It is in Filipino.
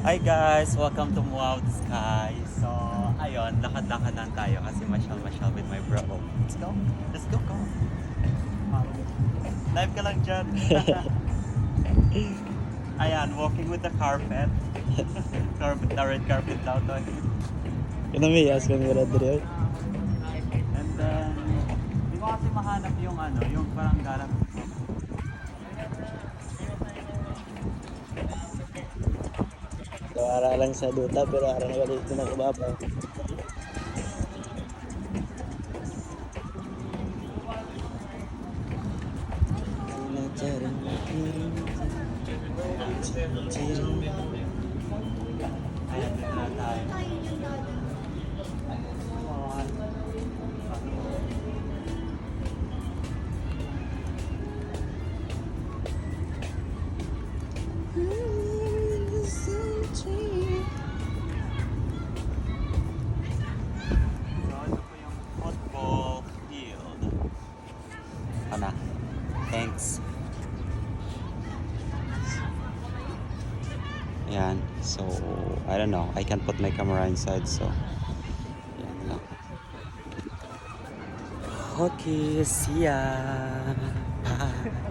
Hi guys! Welcome to Wow the Sky. So, ayun, lakad-lakad lang tayo kasi masyal-masyal with my bro. Let's go! Let's go! Go! Live ka lang dyan. Ayan, walking with the carpet. Carpet, the red carpet daw to. Kinamiyas kami radyo. And then, hindi ko kasi mahanap yung ano, yung parang garap. So, ara lang sa duta pero ara na galit na kababaw. Ayan, dito na tayo. So, ito po yung football field. Ano? Thanks. Ayan. So, I don't know. I can put my camera inside. So, ayan lang. Okay, see ya. Bye.